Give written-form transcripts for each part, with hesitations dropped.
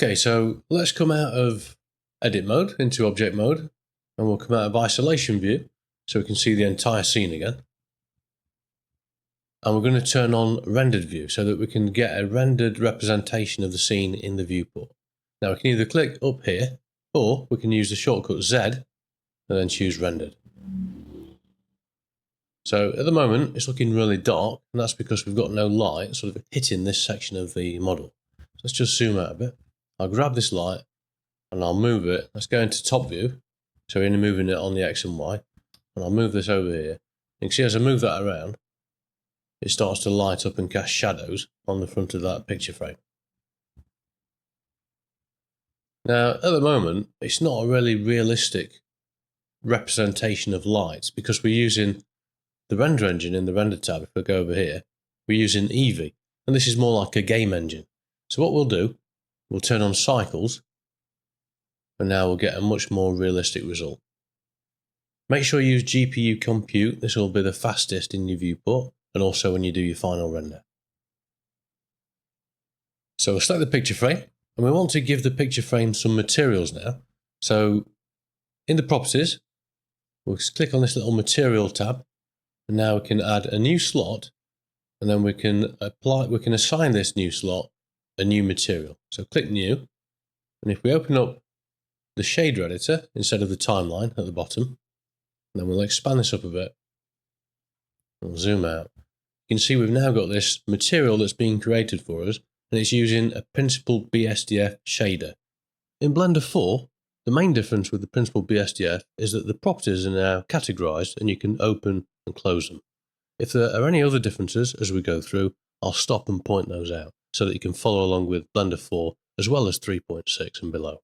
Okay, so let's come out of edit mode into object mode, and we'll come out of isolation view so we can see the entire scene again. And we're going to turn on rendered view so that we can get a rendered representation of the scene in the viewport. Now we can either click up here, or we can use the shortcut Z and then choose rendered. So at the moment it's looking really dark, and that's because we've got no light sort of hitting this section of the model. So let's just zoom out a bit. I'll grab this light and I'll move it. Let's go into top view. So we're moving it on the X and Y. And I'll move this over here. You can see as I move that around, it starts to light up and cast shadows on the front of that picture frame. Now, at the moment, it's not a really realistic representation of light because we're using the render engine in the render tab. If we go over here, we're using Eevee, and this is more like a game engine. So what we'll do, we'll turn on cycles, and now we'll get a much more realistic result. Make sure you use GPU compute. This will be the fastest in your viewport, and also when you do your final render. So we'll select the picture frame, and we want to give the picture frame some materials now. So in the properties, we'll click on this little material tab, and now we can add a new slot, and then we can assign this new slot a new material. So click new, and if we open up the shader editor instead of the timeline at the bottom, and then we'll expand this up a bit, we'll zoom out. You can see we've now got this material that's being created for us, and it's using a principal BSDF shader. In Blender 4, the main difference with the principal BSDF is that the properties are now categorized and you can open and close them. If there are any other differences as we go through, I'll stop and point those out so that you can follow along with Blender 4 as well as 3.6 and below.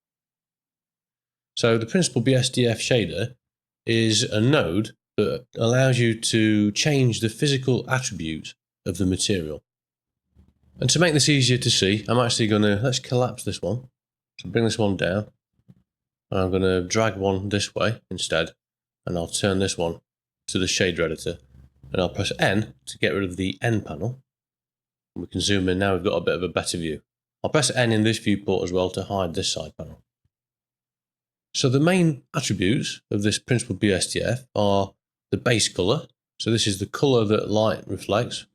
So the principal BSDF shader is a node that allows you to change the physical attributes of the material. And to make this easier to see, I'm actually going to, let's collapse this one. So bring this one down, and I'm going to drag one this way instead, and I'll turn this one to the shader editor, and I'll press N to get rid of the N panel. And we can zoom in now, we've got a bit of a better view. I'll press N in this viewport as well to hide this side panel. So the main attributes of this principal BSDF are the base color. So this is the color that light reflects.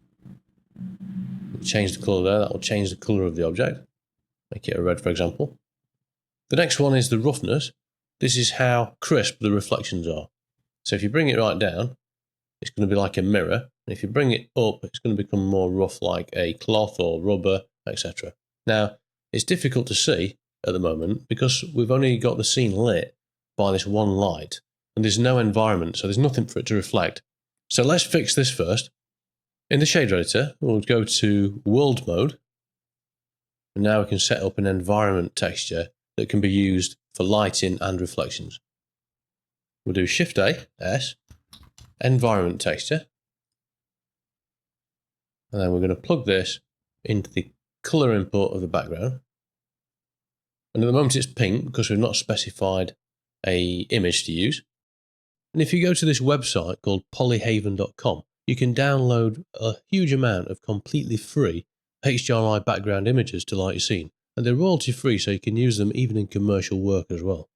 We'll change the color there, that will change the color of the object. Make it a red, for example. The next one is the roughness. This is how crisp the reflections are. So if you bring it right down, it's going to be like a mirror. And if you bring it up, it's going to become more rough like a cloth or rubber, etc. Now, it's difficult to see at the moment because we've only got the scene lit by this one light and there's no environment, so there's nothing for it to reflect. So let's fix this first. In the shader editor, we'll go to world mode, and now we can set up an environment texture that can be used for lighting and reflections. We'll do Shift A, S, environment texture, and then we're going to plug this into the color input of the background. And at the moment it's pink because we've not specified an image to use. And if you go to this website called polyhaven.com, you can download a huge amount of completely free HDRI background images to light your scene. And they're royalty free, so you can use them even in commercial work as well.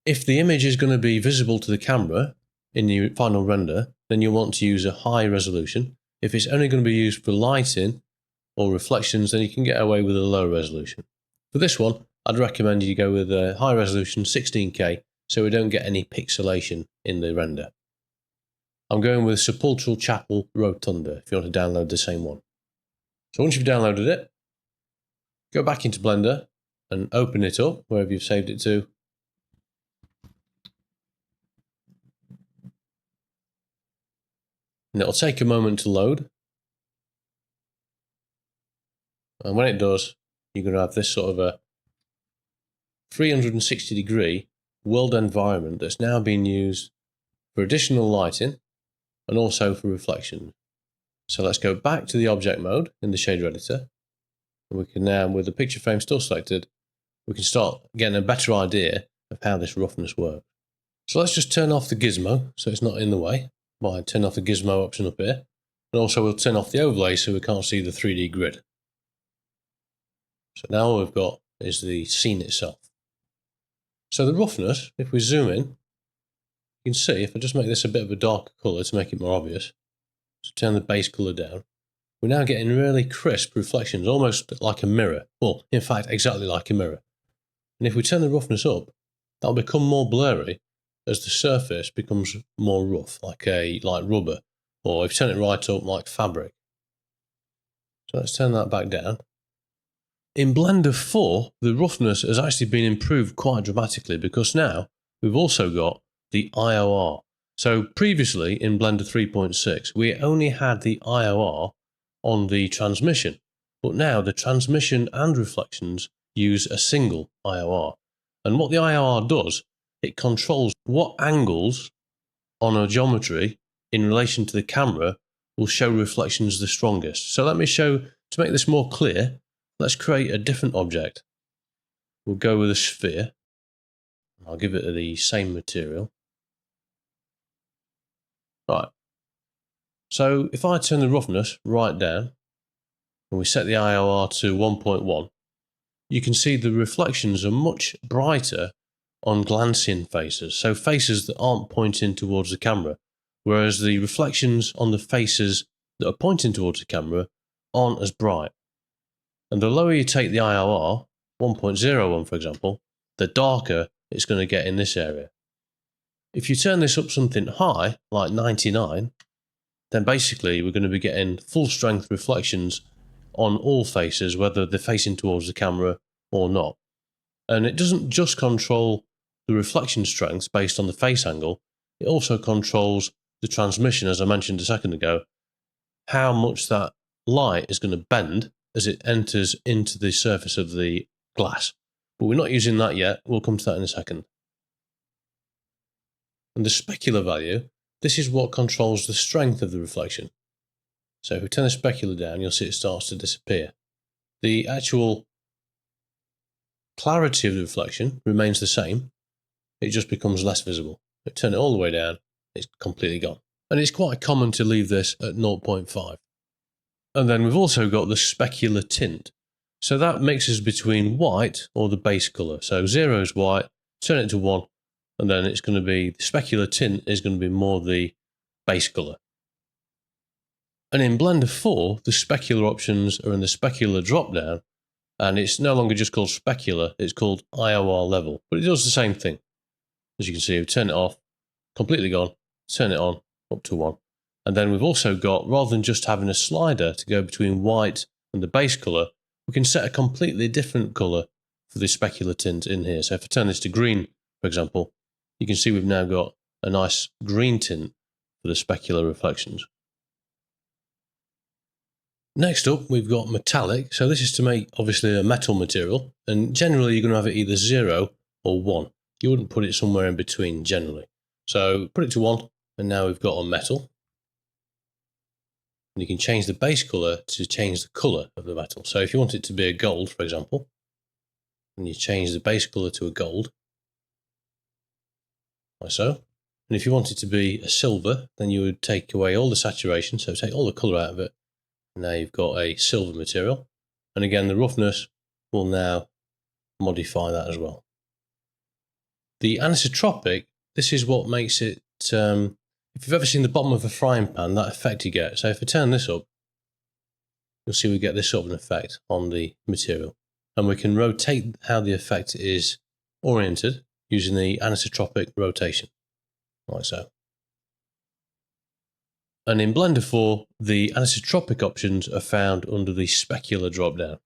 If the image is going to be visible to the camera in your final render, then you'll want to use a high resolution. If it's only going to be used for lighting or reflections, then you can get away with a low resolution. For this one, I'd recommend you go with a high resolution 16K so we don't get any pixelation in the render. I'm going with Sepulchral Chapel Rotunda if you want to download the same one. So once you've downloaded it, go back into Blender and open it up wherever you've saved it to. And it'll take a moment to load. And when it does, you're going to have this sort of a 360-degree world environment that's now being used for additional lighting and also for reflection. So let's go back to the object mode in the shader editor. And we can now, with the picture frame still selected, we can start getting a better idea of how this roughness works. So let's just turn off the gizmo so it's not in the way by turning off the gizmo option up here. And also we'll turn off the overlay so we can't see the 3D grid. So now we've got is the scene itself. So the roughness, if we zoom in, you can see, if I just make this a bit of a darker colour to make it more obvious, so turn the base colour down, we're now getting really crisp reflections, almost like a mirror. Well, in fact, exactly like a mirror. And if we turn the roughness up, that'll become more blurry as the surface becomes more rough, like rubber, or if you turn it right up, like fabric. So let's turn that back down. In Blender 4, the roughness has actually been improved quite dramatically because now we've also got the IOR. So previously in Blender 3.6, we only had the IOR on the transmission, but now the transmission and reflections use a single IOR. And what the IOR does, it controls what angles on a geometry in relation to the camera will show reflections the strongest. So let me show, to make this more clear, let's create a different object. We'll go with a sphere. I'll give it the same material. Right. So if I turn the roughness right down, and we set the IOR to 1.1, you can see the reflections are much brighter on glancing faces, so faces that aren't pointing towards the camera, whereas the reflections on the faces that are pointing towards the camera aren't as bright. And the lower you take the IOR, 1.01 for example, the darker it's going to get in this area. If you turn this up something high, like 99, then basically we're going to be getting full strength reflections on all faces, whether they're facing towards the camera or not. And it doesn't just control the reflection strengths based on the face angle, it also controls the transmission, as I mentioned a second ago, how much that light is going to bend as it enters into the surface of the glass. But we're not using that yet, we'll come to that in a second. And the specular value, this is what controls the strength of the reflection. So if we turn the specular down, you'll see it starts to disappear. The actual clarity of the reflection remains the same, it just becomes less visible. If we turn it all the way down, it's completely gone. And it's quite common to leave this at 0.5. And then we've also got the specular tint. So that mixes between white or the base colour. So 0 is white, turn it to 1, and then it's going to be, the specular tint is going to be more the base colour. And in Blender 4, the specular options are in the specular drop-down, and it's no longer just called specular, it's called IOR level, but it does the same thing. As you can see, we turn it off, completely gone, turn it on, up to 1. And then we've also got, rather than just having a slider to go between white and the base colour, we can set a completely different colour for the specular tint in here. So if I turn this to green, for example, you can see we've now got a nice green tint for the specular reflections. Next up, we've got metallic. So this is to make, obviously, a metal material. And generally, you're going to have it either 0 or 1. You wouldn't put it somewhere in between, generally. So put it to 1, and now we've got a metal. And you can change the base colour to change the colour of the metal. So if you want it to be a gold, for example, and you change the base colour to a gold, like so. And if you want it to be a silver, then you would take away all the saturation, so take all the colour out of it. Now you've got a silver material. And again, the roughness will now modify that as well. The anisotropic, this is what makes it, if you've ever seen the bottom of a frying pan, that effect you get. So if I turn this up, you'll see we get this sort of an effect on the material. And we can rotate how the effect is oriented using the anisotropic rotation, like so. And in Blender 4, the anisotropic options are found under the specular dropdown.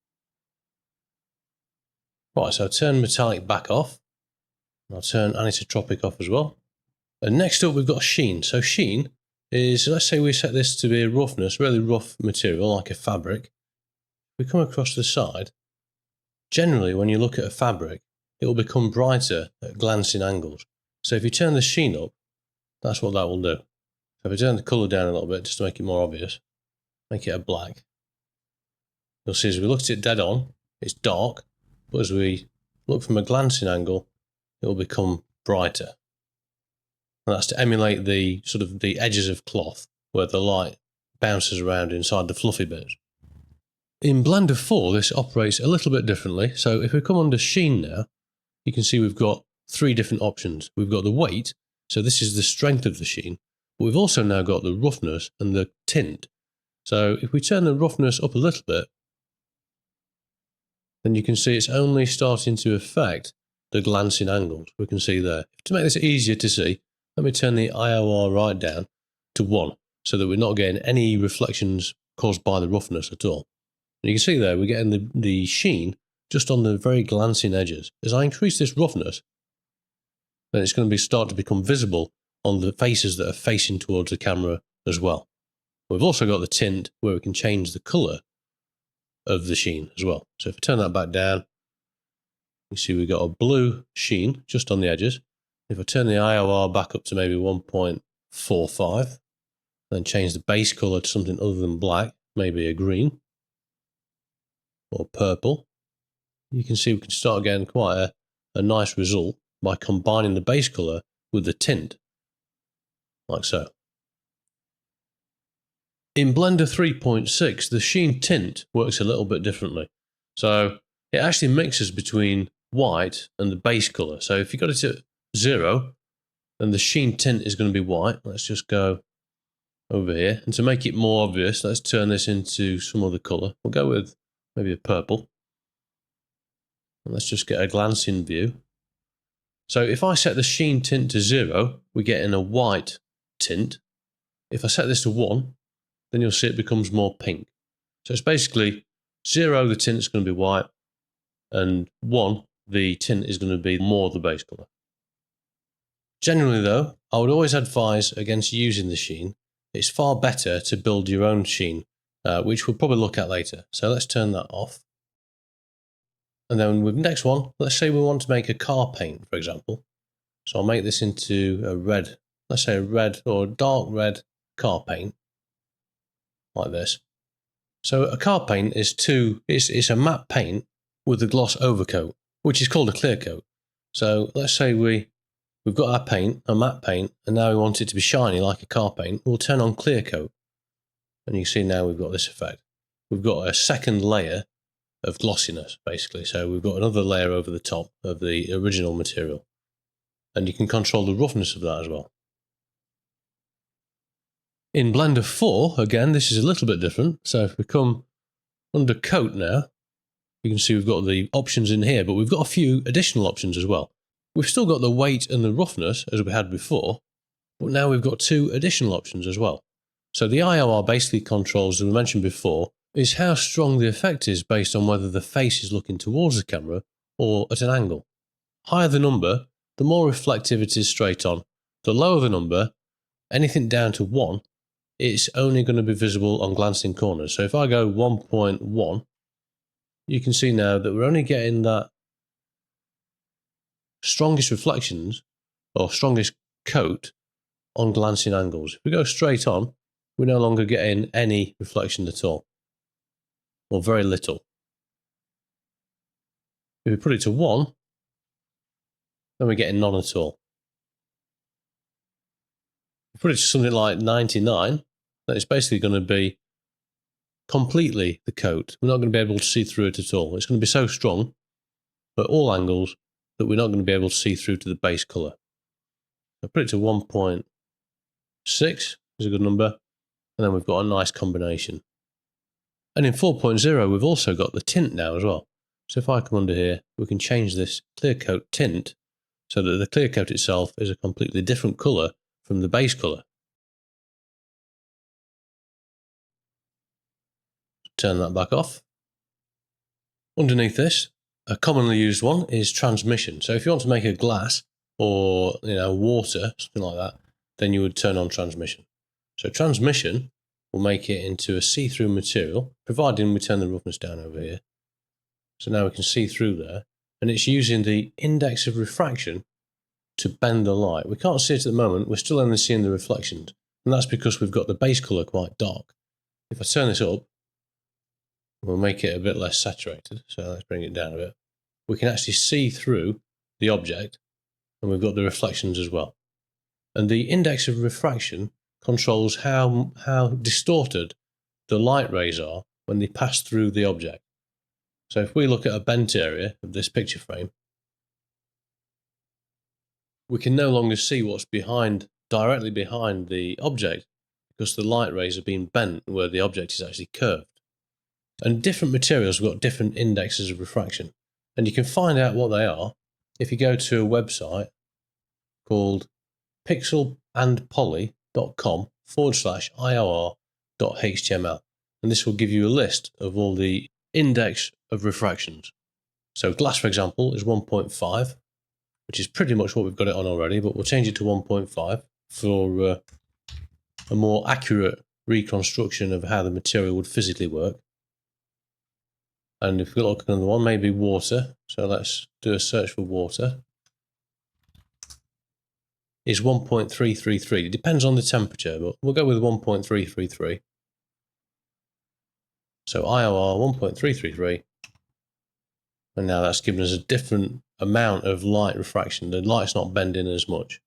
Right, so I'll turn metallic back off. I'll turn anisotropic off as well. And next up, we've got Sheen. So Sheen is, let's say we set this to be a roughness, really rough material, like a fabric. We come across the side. Generally, when you look at a fabric, it will become brighter at glancing angles. So if you turn the Sheen up, that's what that will do. So if I turn the colour down a little bit, just to make it more obvious, make it a black. You'll see as we look at it dead on, it's dark, but as we look from a glancing angle, it will become brighter. And that's to emulate the sort of the edges of cloth where the light bounces around inside the fluffy bits. In Blender 4, this operates a little bit differently. So if we come under Sheen now, you can see we've got three different options. We've got the weight, so this is the strength of the sheen, but we've also now got the roughness and the tint. So if we turn the roughness up a little bit, then you can see it's only starting to affect the glancing angles. We can see there. To make this easier to see, let me turn the IOR right down to 1, so that we're not getting any reflections caused by the roughness at all. And you can see there, we're getting the sheen just on the very glancing edges. As I increase this roughness, then it's going to start to become visible on the faces that are facing towards the camera as well. We've also got the tint where we can change the colour of the sheen as well. So if I turn that back down, you see we've got a blue sheen just on the edges. If I turn the IOR back up to maybe 1.45, then change the base colour to something other than black, maybe a green or purple, you can see we can start getting quite a nice result by combining the base colour with the tint, like so. In Blender 3.6, the Sheen tint works a little bit differently. So it actually mixes between white and the base colour. So if you got it at 0, then the Sheen tint is going to be white. Let's just go over here. And to make it more obvious, let's turn this into some other colour. We'll go with maybe a purple. And let's just get a glancing view. So if I set the Sheen tint to 0, we get in a white tint. If I set this to 1, then you'll see it becomes more pink. So it's basically 0, the tint is going to be white, and 1, the tint is going to be more the base colour. Generally though, I would always advise against using the Sheen. It's far better to build your own Sheen, which we'll probably look at later. So let's turn that off. And then with the next one, let's say we want to make a car paint, for example. So I'll make this into a red, let's say a red or a dark red car paint, like this. So a car paint is it's a matte paint with a gloss overcoat, which is called a clear coat. So let's say we've got our paint, a matte paint, and now we want it to be shiny like a car paint. We'll turn on clear coat, and you see now we've got this effect. We've got a second layer of glossiness, basically. So we've got another layer over the top of the original material, and you can control the roughness of that as well. In Blender 4, again, this is a little bit different. So if we come under coat now, you can see we've got the options in here, but we've got a few additional options as well. We've still got the weight and the roughness as we had before, but now we've got 2 additional options as well. So the IOR basically controls, as we mentioned before, is how strong the effect is based on whether the face is looking towards the camera or at an angle. Higher the number, the more reflective it is straight on. The lower the number, anything down to 1, it's only going to be visible on glancing corners. So if I go 1.1, you can see now that we're only getting that strongest reflections or strongest coat on glancing angles. If we go straight on, we're no longer getting any reflection at all, or very little. If we put it to 1, then we're getting none at all. If we put it to something like 99, then it's basically going to be completely the coat. We're not going to be able to see through it at all. It's going to be so strong at all angles that we're not going to be able to see through to the base colour. So put it to 1.6 is a good number, and then we've got a nice combination. And in 4.0, we've also got the tint now as well. So if I come under here, we can change this clear coat tint so that the clear coat itself is a completely different colour from the base colour. Turn that back off. Underneath this, a commonly used one is transmission. So if you want to make a glass or water, something like that, then you would turn on transmission. So transmission will make it into a see-through material, providing we turn the roughness down over here. So now we can see through there, and it's using the index of refraction to bend the light. We can't see it at the moment, we're still only seeing the reflections, and that's because we've got the base colour quite dark. If I turn this up, we'll make it a bit less saturated, so let's bring it down a bit. We can actually see through the object, and we've got the reflections as well. And the index of refraction controls how distorted the light rays are when they pass through the object. So if we look at a bent area of this picture frame, we can no longer see what's directly behind the object because the light rays are being bent where the object is actually curved. And different materials have got different indexes of refraction. And you can find out what they are if you go to a website called pixelandpoly.com/IOR.html. And this will give you a list of all the index of refractions. So glass, for example, is 1.5, which is pretty much what we've got it on already, but we'll change it to 1.5 for a more accurate reconstruction of how the material would physically work. And if we look at another one, maybe water. So let's do a search for water. Is 1.333. It depends on the temperature, but we'll go with 1.333. So IOR 1.333. And now that's given us a different amount of light refraction. The light's not bending as much.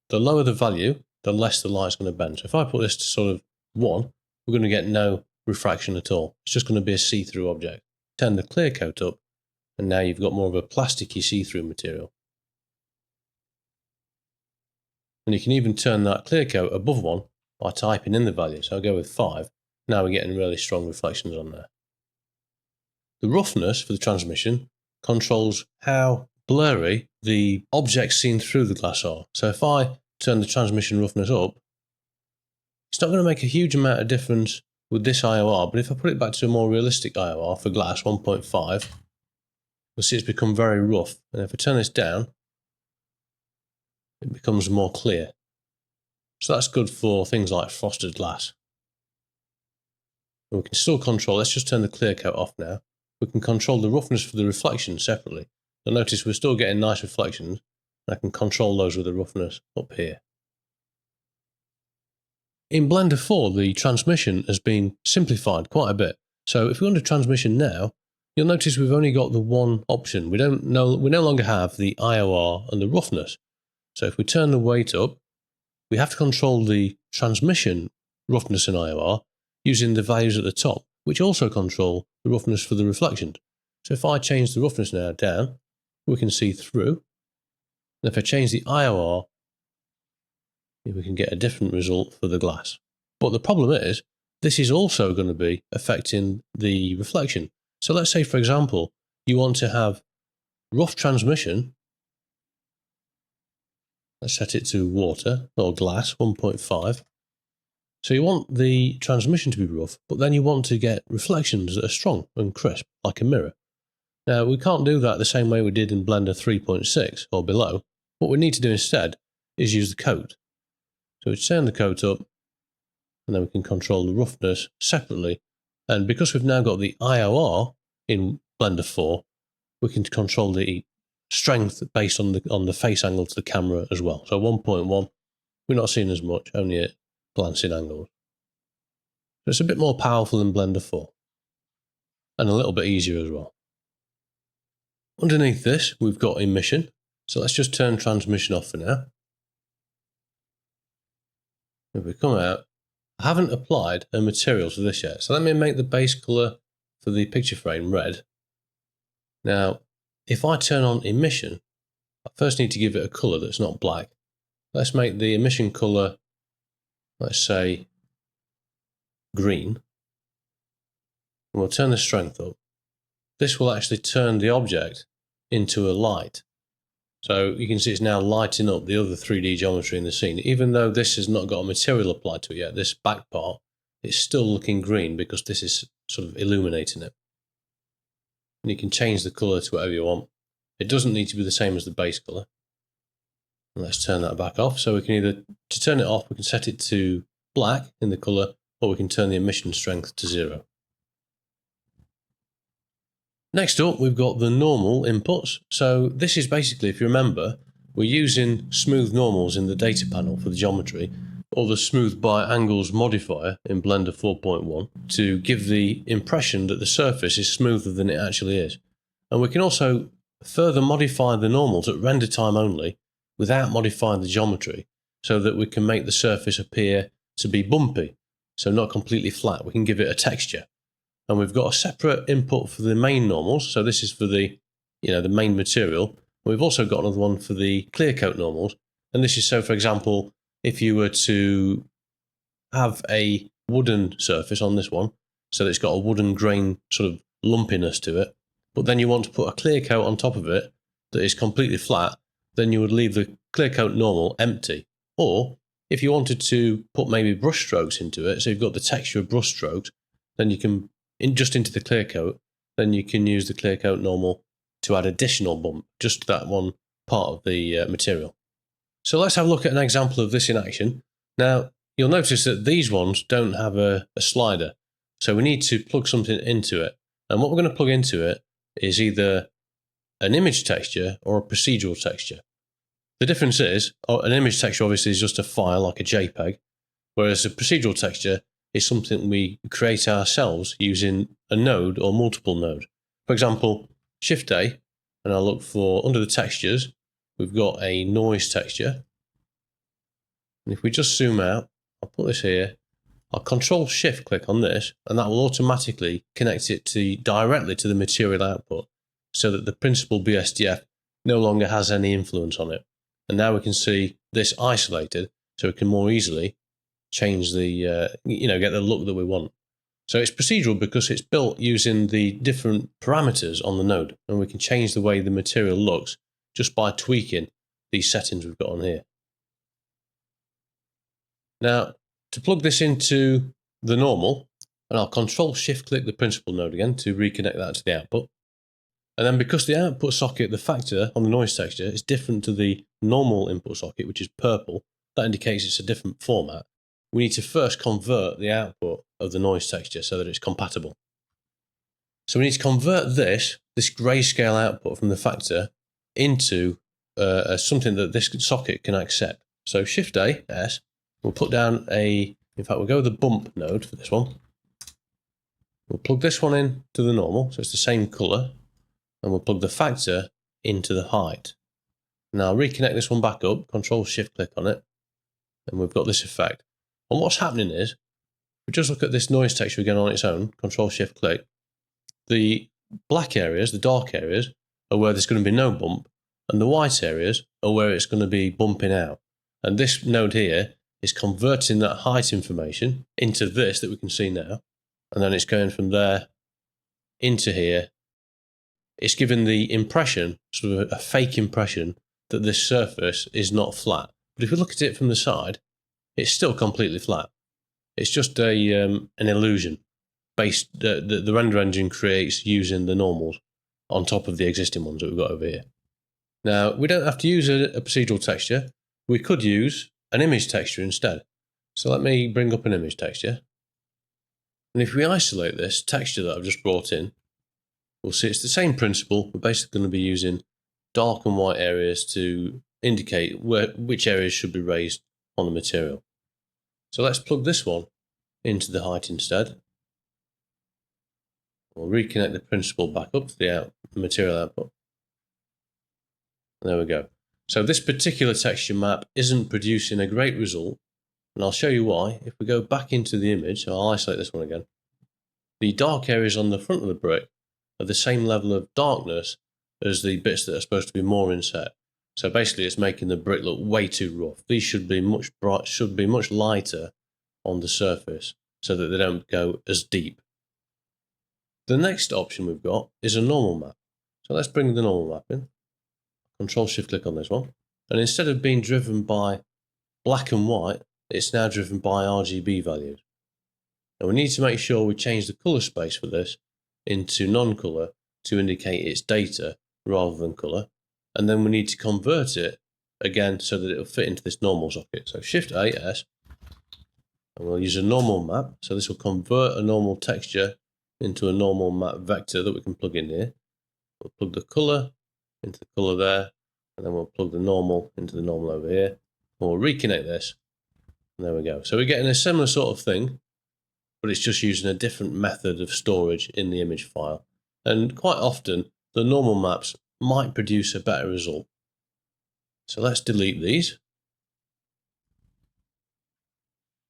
The lower the value, the less the light's going to bend. So if I put this to sort of 1, we're going to get no refraction at all. It's just going to be a see-through object. Turn the clear coat up, and now you've got more of a plasticky see-through material. And you can even turn that clear coat above 1 by typing in the value. So I'll go with 5. Now we're getting really strong reflections on there. The roughness for the transmission controls how blurry the objects seen through the glass are. So if I turn the transmission roughness up, it's not going to make a huge amount of difference with this IOR, but if I put it back to a more realistic IOR for glass, 1.5, you'll see it's become very rough. And if I turn this down, it becomes more clear. So that's good for things like frosted glass. And we can still control, let's just turn the clear coat off now. We can control the roughness for the reflection separately. You'll notice we're still getting nice reflections, and I can control those with the roughness up here. In Blender 4, the transmission has been simplified quite a bit. So if we go to transmission now, you'll notice we've only got the one option. We no longer have the IOR and the roughness. So if we turn the weight up, we have to control the transmission roughness and IOR using the values at the top, which also control the roughness for the reflections. So if I change the roughness now down, we can see through. And if I change the IOR, we can get a different result for the glass. But the problem is, this is also going to be affecting the reflection. So let's say, for example, you want to have rough transmission. Let's set it to water or glass, 1.5. So you want the transmission to be rough, but then you want to get reflections that are strong and crisp, like a mirror. Now, we can't do that the same way we did in Blender 3.6 or below. What we need to do instead is use the coat. So we turn the coat up, and then we can control the roughness separately. And because we've now got the IOR in Blender 4, we can control the strength based on the face angle to the camera as well. So 1.1, we're not seeing as much, only at glancing angles. So it's a bit more powerful than Blender 4, and a little bit easier as well. Underneath this, we've got emission. So let's just turn transmission off for now. If we come out, I haven't applied a material to this yet. So let me make the base color for the picture frame red. Now, if I turn on emission, I first need to give it a color that's not black. Let's make the emission color, let's say, green. And we'll turn the strength up. This will actually turn the object into a light. So you can see it's now lighting up the other 3D geometry in the scene. Even though this has not got a material applied to it yet, this back part, it's still looking green because this is sort of illuminating it. And you can change the colour to whatever you want. It doesn't need to be the same as the base colour. And let's turn that back off. So we can either, to turn it off, we can set it to black in the colour, or we can turn the emission strength to 0. Next up, we've got the normal inputs. So this is basically, if you remember, we're using smooth normals in the data panel for the geometry, or the smooth by angles modifier in Blender 4.1 to give the impression that the surface is smoother than it actually is. And we can also further modify the normals at render time only without modifying the geometry, so that we can make the surface appear to be bumpy, so not completely flat. We can give it a texture. and we've got a separate input for the main normals. So this is for the, the main material. We've also got another one for the clear coat normals. And this is so, for example, if you were to have a wooden surface on this one, so that it's got a wooden grain sort of lumpiness to it, but then you want to put a clear coat on top of it that is completely flat, then you would leave the clear coat normal empty. Or if you wanted to put maybe brush strokes into it, so you've got the texture of brush strokes, then you can, just into the clear coat, then you can use the clear coat normal to add additional bump, just to that one part of the material. So let's have a look at an example of this in action. Now, you'll notice that these ones don't have a slider, so we need to plug something into it. And what we're going to plug into it is either an image texture or a procedural texture. The difference is, an image texture obviously is just a file like a JPEG, whereas a procedural texture is something we create ourselves using a node or multiple nodes. For example, Shift A, and I'll look for, under the textures, we've got a noise texture. And if we just zoom out, I'll put this here, I'll Control Shift click on this, and that will automatically connect it directly to the material output, so that the principal BSDF no longer has any influence on it. And now we can see this isolated, so we can more easily change the, get the look that we want. So it's procedural because it's built using the different parameters on the node, and we can change the way the material looks just by tweaking these settings we've got on here. Now, to plug this into the normal, and I'll Control Shift click the principal node again to reconnect that to the output. And then because the output socket, the factor on the noise texture, is different to the normal input socket, which is purple, that indicates it's a different format. We need to first convert the output of the noise texture so that it's compatible. So we need to convert this grayscale output from the factor into something that this socket can accept. So Shift A, S, we'll put down in fact, we'll go with the bump node for this one. We'll plug this one in to the normal, so it's the same color, and we'll plug the factor into the height. Now I'll reconnect this one back up, Control Shift click on it, and we've got this effect. And what's happening is, if we just look at this noise texture again on its own, Control Shift click, the black areas, the dark areas, are where there's going to be no bump, and the white areas are where it's going to be bumping out. And this node here is converting that height information into this that we can see now, and then it's going from there into here. It's given the impression, sort of a fake impression, that this surface is not flat. But if we look at it from the side, it's still completely flat. It's just an illusion based the render engine creates using the normals on top of the existing ones that we've got over here. Now, we don't have to use a procedural texture. We could use an image texture instead. So let me bring up an image texture. And if we isolate this texture that I've just brought in, we'll see it's the same principle. We're basically going to be using dark and white areas to indicate which areas should be raised on the material. So let's plug this one into the height instead. We'll reconnect the principle back up to the material output. There we go. So this particular texture map isn't producing a great result, and I'll show you why. If we go back into the image, I'll isolate this one again. The dark areas on the front of the brick are the same level of darkness as the bits that are supposed to be more inset. So basically it's making the brick look way too rough. These should be much lighter on the surface so that they don't go as deep. The next option we've got is a normal map. So let's bring the normal map in. Control Shift click on this one. And instead of being driven by black and white, it's now driven by RGB values. And we need to make sure we change the color space for this into non-color to indicate it's data rather than color. And then we need to convert it again so that it'll fit into this normal socket. So Shift A, S, and we'll use a normal map. So this will convert a normal texture into a normal map vector that we can plug in here. We'll plug the color into the color there, and then we'll plug the normal into the normal over here. And we'll reconnect this, and there we go. So we're getting a similar sort of thing, but it's just using a different method of storage in the image file. And quite often, the normal maps might produce a better result. So let's delete these.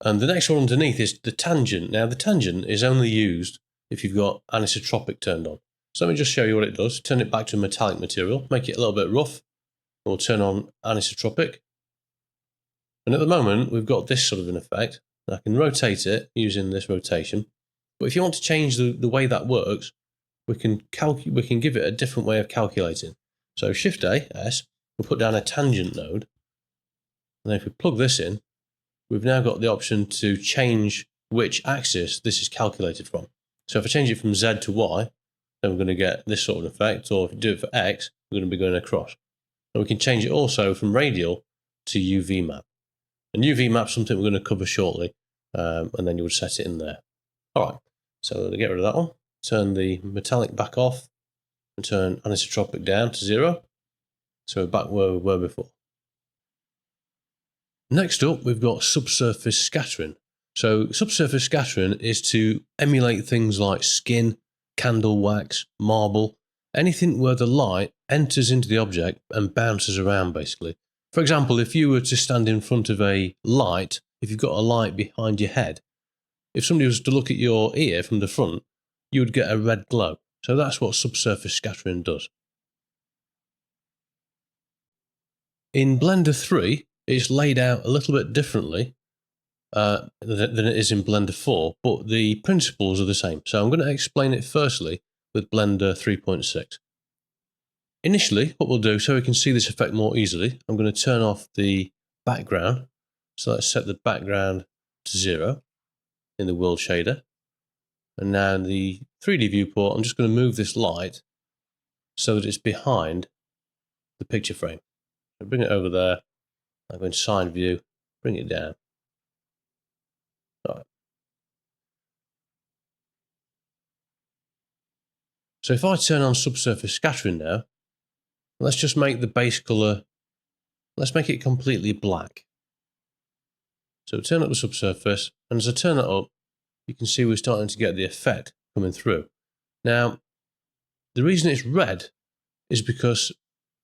And the next one underneath is the tangent. Now the tangent is only used if you've got anisotropic turned on. So let me just show you what it does. Turn it back to a metallic material, make it a little bit rough. We'll turn on anisotropic. And at the moment, we've got this sort of an effect. I can rotate it using this rotation. But if you want to change the way that works, we can give it a different way of calculating. So Shift-A, S, we'll put down a tangent node. And then if we plug this in, we've now got the option to change which axis this is calculated from. So if I change it from Z to Y, then we're going to get this sort of effect. Or if we do it for X, we're going to be going across. And we can change it also from radial to UV map. And UV map is something we're going to cover shortly. And then you would set it in there. All right, so to get rid of that one, turn the metallic back off and turn anisotropic down to 0. So we're back where we were before. Next up, we've got subsurface scattering. So subsurface scattering is to emulate things like skin, candle wax, marble, anything where the light enters into the object and bounces around basically. For example, if you were to stand in front of a light, if you've got a light behind your head, if somebody was to look at your ear from the front, you would get a red glow. So that's what subsurface scattering does. In Blender 3, it's laid out a little bit differently than it is in Blender 4, but the principles are the same. So I'm going to explain it firstly with Blender 3.6. Initially, what we'll do, so we can see this effect more easily, I'm going to turn off the background. So let's set the background to 0 in the world shader. And now in the 3D viewport, I'm just going to move this light so that it's behind the picture frame. So bring it over there. I'm going to side view, bring it down. All right. So if I turn on subsurface scattering now, let's just make the base color, let's make it completely black. So turn up the subsurface, and as I turn it up, you can see we're starting to get the effect coming through. Now, the reason it's red is because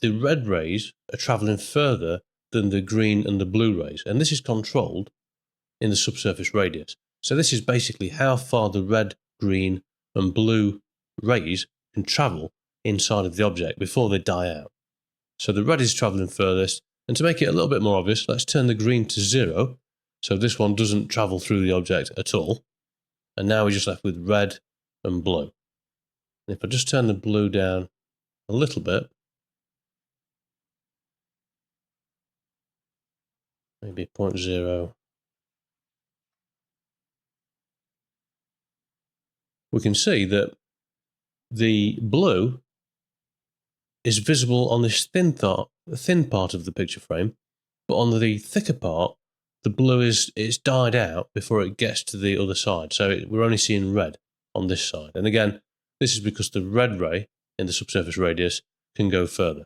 the red rays are traveling further than the green and the blue rays, and this is controlled in the subsurface radius. So this is basically how far the red, green, and blue rays can travel inside of the object before they die out. So the red is traveling furthest, and to make it a little bit more obvious, let's turn the green to 0. So this one doesn't travel through the object at all. And now we're just left with red and blue. And if I just turn the blue down a little bit, maybe 0.0, we can see that the blue is visible on this thin part of the picture frame, but on the thicker part, the blue it's died out before it gets to the other side. So we're only seeing red on this side. And again, this is because the red ray in the subsurface radius can go further.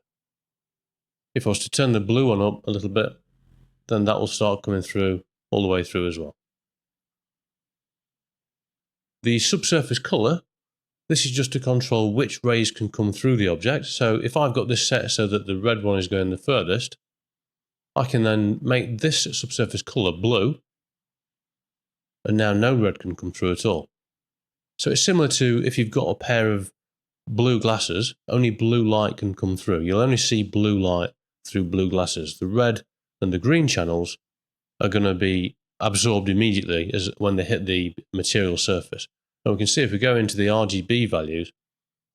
If I was to turn the blue one up a little bit, then that will start coming through all the way through as well. The subsurface color, this is just to control which rays can come through the object. So if I've got this set so that the red one is going the furthest, I can then make this subsurface color blue, and now no red can come through at all. So it's similar to if you've got a pair of blue glasses, only blue light can come through. You'll only see blue light through blue glasses. The red and the green channels are going to be absorbed immediately when they hit the material surface. And we can see if we go into the RGB values,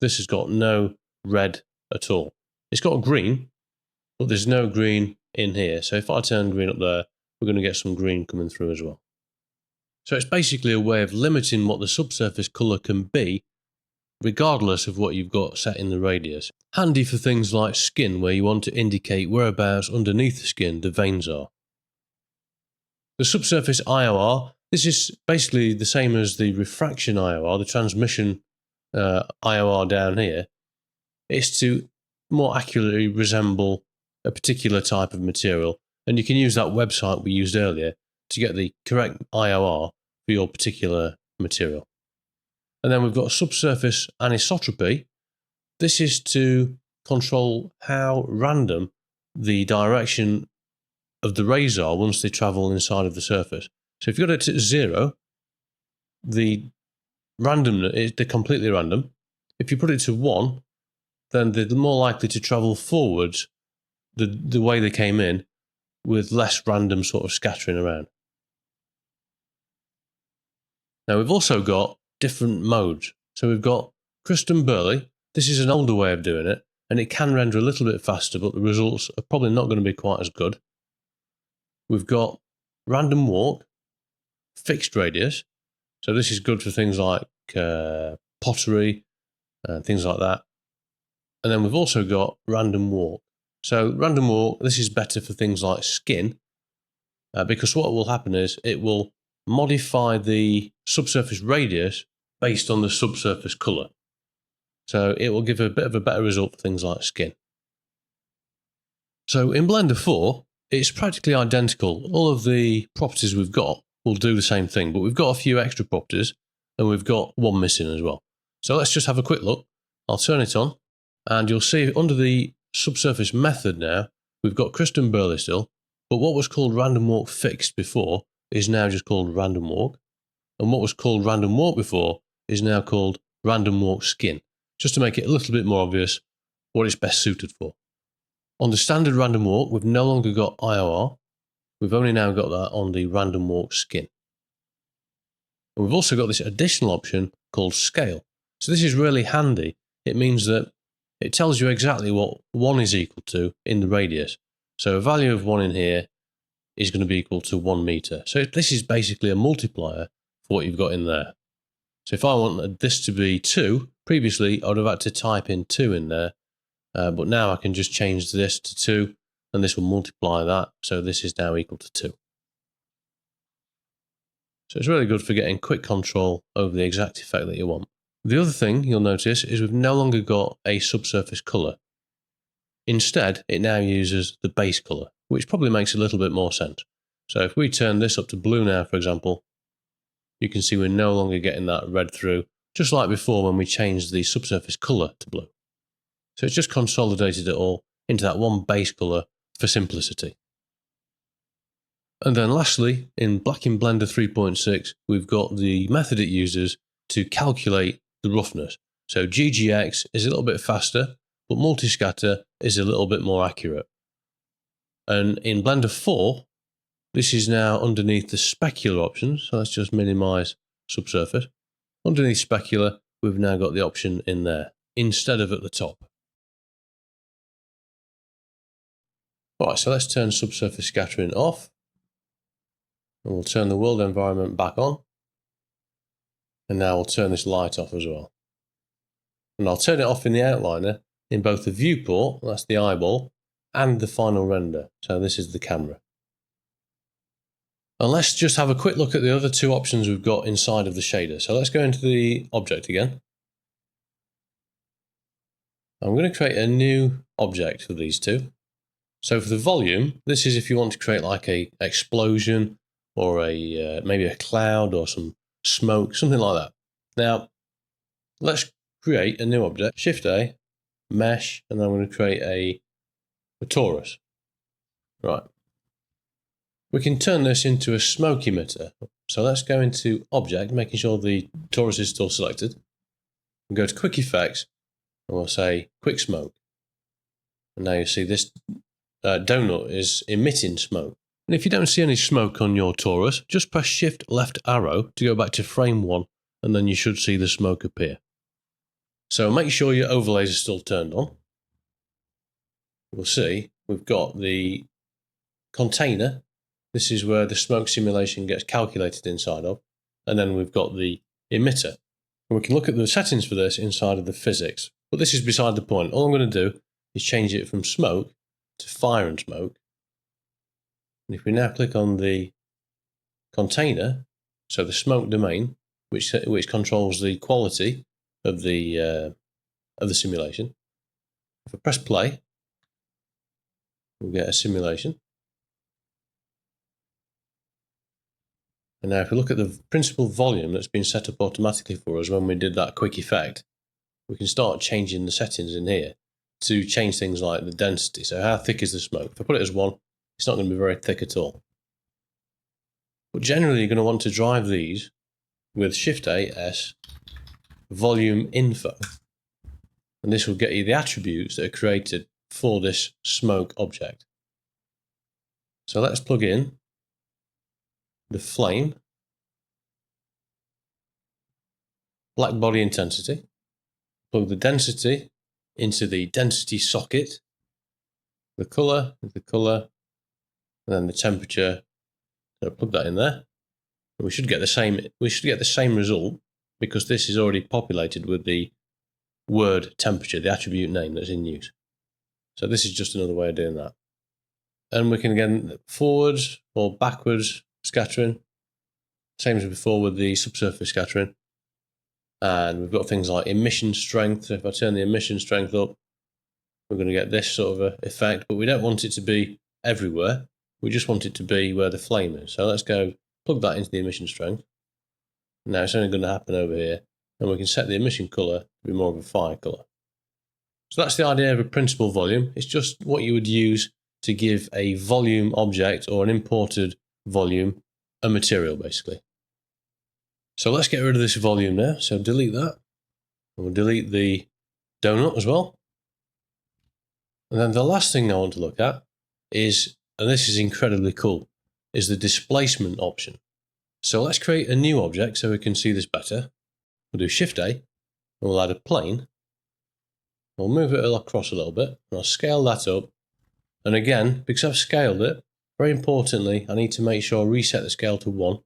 this has got no red at all. It's got green, but there's no green in here. So if I turn green up there, we're going to get some green coming through as well. So it's basically a way of limiting what the subsurface color can be, regardless of what you've got set in the radius. Handy for things like skin, where you want to indicate whereabouts underneath the skin the veins are. The subsurface IOR, this is basically the same as the refraction IOR, the transmission IOR down here. It's to more accurately resemble a particular type of material, and you can use that website we used earlier to get the correct IOR for your particular material. And then we've got subsurface anisotropy. This is to control how random the direction of the rays are once they travel inside of the surface. So if you've got it at 0, the random, they're completely random. If you put it to 1, then they're more likely to travel forwards the way they came in, with less random sort of scattering around. Now we've also got different modes. So we've got crust and burley. This is an older way of doing it, and it can render a little bit faster, but the results are probably not going to be quite as good. We've got random walk, fixed radius. So this is good for things like pottery and things like that. And then we've also got random walk. So random walk, this is better for things like skin, because what will happen is it will modify the subsurface radius based on the subsurface colour. So it will give a bit of a better result for things like skin. So in Blender 4, it's practically identical. All of the properties we've got will do the same thing, but we've got a few extra properties, and we've got one missing as well. So let's just have a quick look. I'll turn it on, and you'll see under the subsurface method now, we've got crust and burley still, but what was called random walk fixed before is now just called random walk, and what was called random walk before is now called random walk skin, just to make it a little bit more obvious what it's best suited for. On the standard random walk, we've no longer got IOR, we've only now got that on the random walk skin. And we've also got this additional option called scale. So this is really handy. It means that it tells you exactly what 1 is equal to in the radius. So a value of 1 in here is going to be equal to 1 meter. So this is basically a multiplier for what you've got in there. So if I wanted this to be 2, previously I would have had to type in 2 in there, but now I can just change this to 2, and this will multiply that, so this is now equal to 2. So it's really good for getting quick control over the exact effect that you want. The other thing you'll notice is we've no longer got a subsurface colour. Instead, it now uses the base colour, which probably makes a little bit more sense. So if we turn this up to blue now, for example, you can see we're no longer getting that red through, just like before when we changed the subsurface colour to blue. So it's just consolidated it all into that one base colour for simplicity. And then lastly, in Blender 3.6, we've got the method it uses to calculate the roughness. So GGX is a little bit faster, but multiscatter is a little bit more accurate. And in Blender 4, this is now underneath the specular options. So let's just minimize subsurface. Underneath specular, we've now got the option in there instead of at the top. All right, so let's turn subsurface scattering off. And we'll turn the world environment back on. And now we'll turn this light off as well. And I'll turn it off in the outliner in both the viewport, that's the eyeball, and the final render. So this is the camera. And let's just have a quick look at the other 2 options we've got inside of the shader. So let's go into the object again. I'm going to create a new object for these 2. So for the volume, this is if you want to create like a explosion or a maybe a cloud or some smoke, something like that. Now, let's create a new object. Shift A, mesh, and then I'm going to create a torus. Right. We can turn this into a smoke emitter. So let's go into Object, making sure the torus is still selected. We'll go to Quick Effects, and we'll say Quick Smoke. And now you see this donut is emitting smoke. And if you don't see any smoke on your torus, just press Shift left arrow to go back to frame 1, and then you should see the smoke appear. So make sure your overlays are still turned on. We'll see we've got the container. This is where the smoke simulation gets calculated inside of. And then we've got the emitter. And we can look at the settings for this inside of the physics. But this is beside the point. All I'm going to do is change it from smoke to fire and smoke. And if we now click on the container, so the smoke domain, which controls the quality of the simulation. If I press play, we'll get a simulation. And now if we look at the principal volume that's been set up automatically for us when we did that quick effect, we can start changing the settings in here to change things like the density. So how thick is the smoke? If I put it as 1, it's not going to be very thick at all. But generally you're going to want to drive these with Shift A, S, volume info. And this will get you the attributes that are created for this smoke object. So let's plug in the flame, black body intensity, plug the density into the density socket, the colour, and then the temperature. So plug that in there. And we should get the same result because this is already populated with the word temperature, the attribute name that's in use. So this is just another way of doing that. And we can again forwards or backwards scattering, same as before with the subsurface scattering. And we've got things like emission strength. So if I turn the emission strength up, we're going to get this sort of effect, but we don't want it to be everywhere. We just want it to be where the flame is. So let's go plug that into the emission strength. Now it's only going to happen over here, and we can set the emission colour to be more of a fire colour. So that's the idea of a principal volume. It's just what you would use to give a volume object or an imported volume a material, basically. So let's get rid of this volume now. So delete that. And we'll delete the donut as well. And then the last thing I want to look at is, and this is incredibly cool, is the displacement option. So let's create a new object so we can see this better. We'll do Shift A, and we'll add a plane. We'll move it across a little bit, and I'll scale that up. And again, because I've scaled it, very importantly, I need to make sure I reset the scale to 1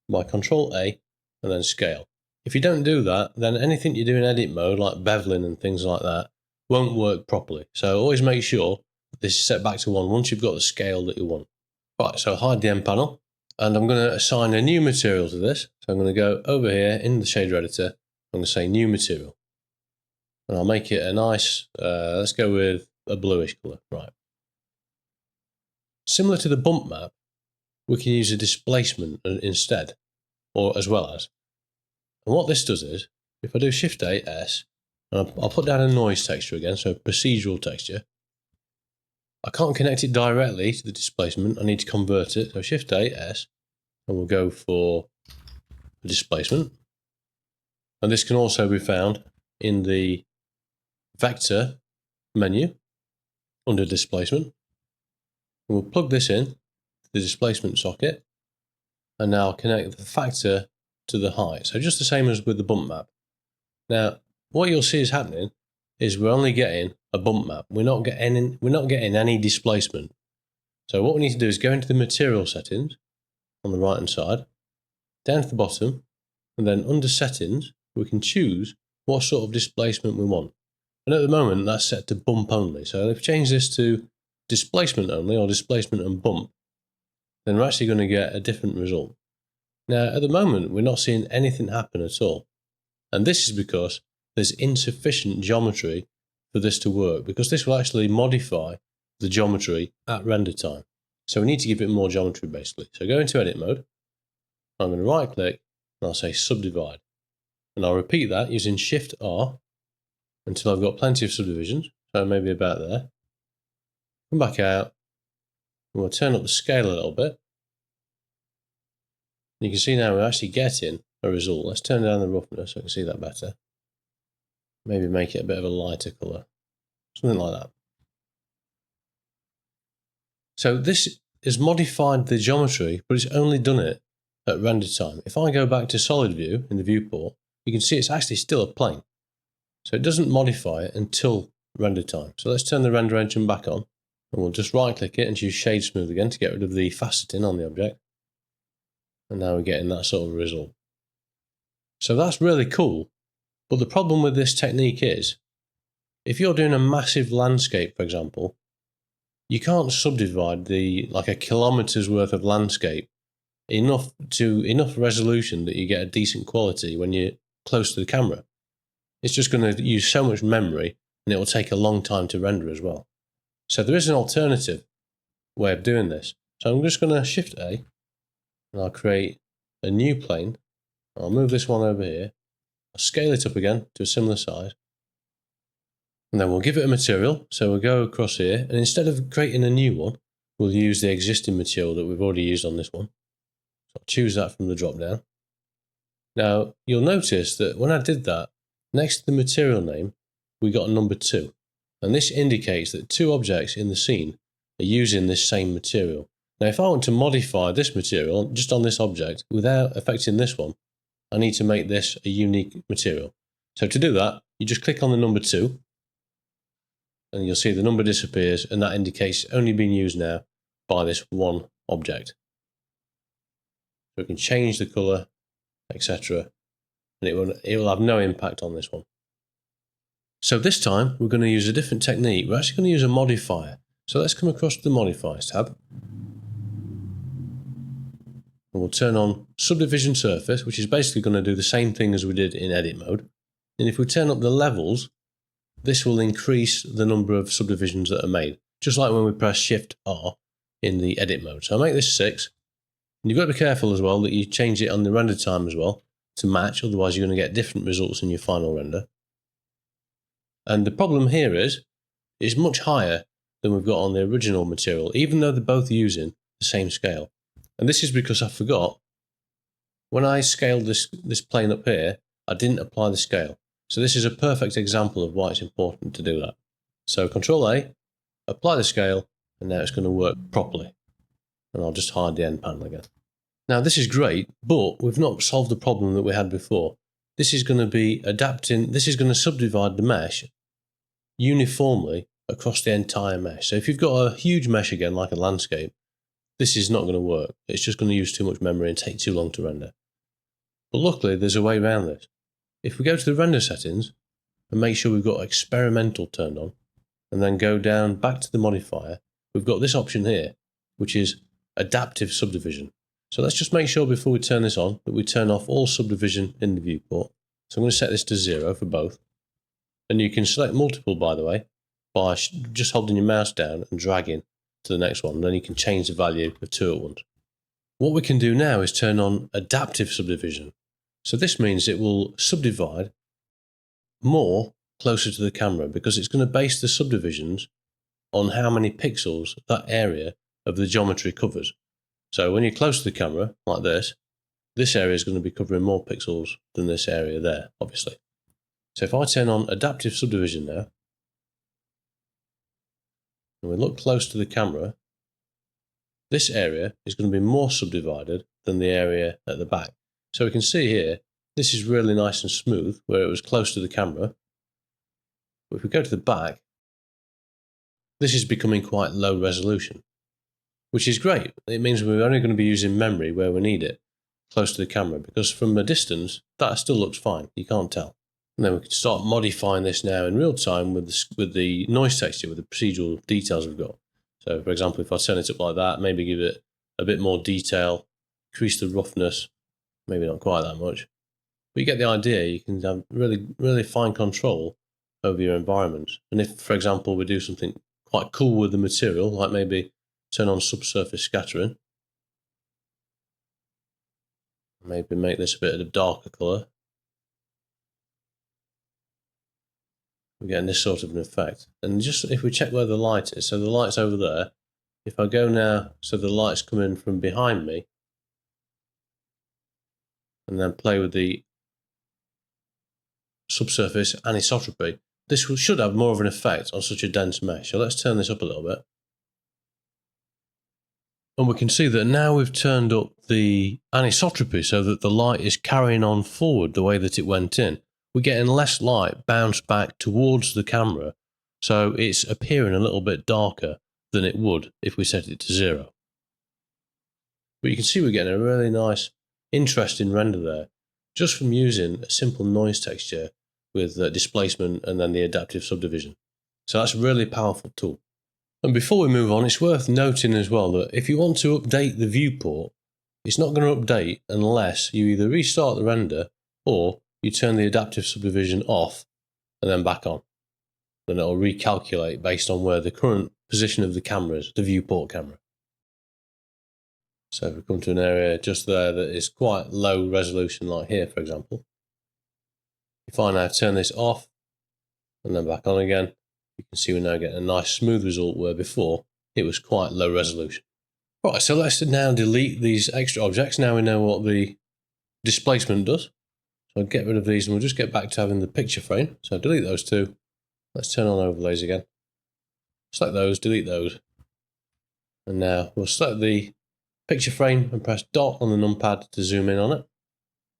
by Control A and then scale. If you don't do that, then anything you do in edit mode, like beveling and things like that, won't work properly. So always make sure this is set back to 1 once you've got the scale that you want. Right, so hide the end panel, and I'm going to assign a new material to this. So I'm going to go over here in the shader editor, I'm going to say new material. And I'll make it a nice, let's go with a bluish colour. Right. Similar to the bump map, we can use a displacement instead, or as well as. And what this does is, if I do Shift A, S, and I'll put down a noise texture again, so a procedural texture. I can't connect it directly to the displacement, I need to convert it. So Shift A, S, and we'll go for the displacement. And this can also be found in the vector menu under displacement. And we'll plug this in to the displacement socket, and now connect the factor to the height. So just the same as with the bump map. Now, what you'll see is happening is we're only getting a bump map. We're not getting any displacement. So what we need to do is go into the material settings on the right hand side, down to the bottom, and then under settings, we can choose what sort of displacement we want. And at the moment, that's set to bump only. So if we change this to displacement only, or displacement and bump, then we're actually going to get a different result. Now, at the moment, we're not seeing anything happen at all. And this is because there's insufficient geometry for this to work, because this will actually modify the geometry at render time. So we need to give it more geometry, basically. So go into edit mode. I'm going to right click, and I'll say subdivide. And I'll repeat that using Shift R until I've got plenty of subdivisions. So maybe about there. Come back out, and we'll turn up the scale a little bit. You can see now we're actually getting a result. Let's turn down the roughness so I can see that better. Maybe make it a bit of a lighter colour. Something like that. So this has modified the geometry, but it's only done it at render time. If I go back to solid view in the viewport, you can see it's actually still a plane. So it doesn't modify it until render time. So let's turn the render engine back on, and we'll just right click it and choose shade smooth again to get rid of the faceting on the object. And now we're getting that sort of result. So that's really cool. But the problem with this technique is, if you're doing a massive landscape, for example, you can't subdivide like a kilometre's worth of landscape enough resolution that you get a decent quality when you're close to the camera. It's just going to use so much memory, and it will take a long time to render as well. So there is an alternative way of doing this. So I'm just going to Shift A, and I'll create a new plane. I'll move this one over here. I'll scale it up again to a similar size. And then we'll give it a material. So we'll go across here, and instead of creating a new one, we'll use the existing material that we've already used on this one. So I'll choose that from the drop down. Now, you'll notice that when I did that, Next to the material name, we got a number 2. And this indicates that 2 objects in the scene are using this same material. Now, if I want to modify this material just on this object without affecting this one, I need to make this a unique material. So to do that, you just click on the number 2, and you'll see the number disappears, and that indicates it's only being used now by this one object. So we can change the colour, etc., and it will have no impact on this one. So this time we're going to use a different technique. We're actually going to use a modifier. So let's come across to the modifiers tab. And we'll turn on subdivision surface, which is basically going to do the same thing as we did in edit mode. And if we turn up the levels, this will increase the number of subdivisions that are made, just like when we press Shift R in the edit mode. So I'll make this 6. And you've got to be careful as well that you change it on the render time as well to match, otherwise you're going to get different results in your final render. And the problem here is it's much higher than we've got on the original material, even though they're both using the same scale. And this is because I forgot, when I scaled this plane up here, I didn't apply the scale. So this is a perfect example of why it's important to do that. So Control A, apply the scale, and now it's going to work properly. And I'll just hide the end panel again. Now this is great, but we've not solved the problem that we had before. This is going to be adapting, this is going to subdivide the mesh uniformly across the entire mesh. So if you've got a huge mesh again, like a landscape, this is not going to work. It's just going to use too much memory and take too long to render. But luckily, there's a way around this. If we go to the render settings and make sure we've got experimental turned on, and then go down back to the modifier, we've got this option here, which is adaptive subdivision. So let's just make sure before we turn this on that we turn off all subdivision in the viewport. So I'm going to set this to 0 for both. And you can select multiple, by the way, by just holding your mouse down and dragging to the next one. And then you can change the value of 2 at once. What we can do now is turn on adaptive subdivision. So this means it will subdivide more closer to the camera, because it's going to base the subdivisions on how many pixels that area of the geometry covers. So when you're close to the camera, like this area is going to be covering more pixels than this area there, obviously. So if I turn on adaptive subdivision now, and we look close to the camera, this area is going to be more subdivided than the area at the back. So we can see here, this is really nice and smooth where it was close to the camera. But if we go to the back, this is becoming quite low resolution, which is great. It means we're only going to be using memory where we need it, close to the camera, because from a distance, that still looks fine. You can't tell. And then we can start modifying this now in real time with the noise texture, with the procedural details we've got. So for example, if I turn it up like that, maybe give it a bit more detail, increase the roughness, maybe not quite that much. But you get the idea. You can have really fine control over your environment. And if, for example, we do something quite cool with the material, like maybe turn on subsurface scattering, maybe make this a bit of a darker colour, we're getting this sort of an effect. And just if we check where the light is, so the light's over there. If I go now, so the light's coming from behind me, and then play with the subsurface anisotropy, this should have more of an effect on such a dense mesh. So let's turn this up a little bit. And we can see that now we've turned up the anisotropy so that the light is carrying on forward the way that it went in. We're getting less light bounce back towards the camera, so it's appearing a little bit darker than it would if we set it to 0. But you can see we're getting a really nice, interesting render there, just from using a simple noise texture with displacement and then the adaptive subdivision. So that's a really powerful tool. And before we move on, it's worth noting as well that if you want to update the viewport, it's not going to update unless you either restart the render or you turn the adaptive subdivision off and then back on. Then it'll recalculate based on where the current position of the camera is, the viewport camera. So if we come to an area just there that is quite low resolution, like here, for example, if I now turn this off and then back on again, you can see we're now getting a nice smooth result where before it was quite low resolution. Right, so let's now delete these extra objects. Now we know what the displacement does. So I'll get rid of these and we'll just get back to having the picture frame. So delete those two. Let's turn on overlays again. Select those, delete those. And now we'll select the picture frame and press dot on the numpad to zoom in on it.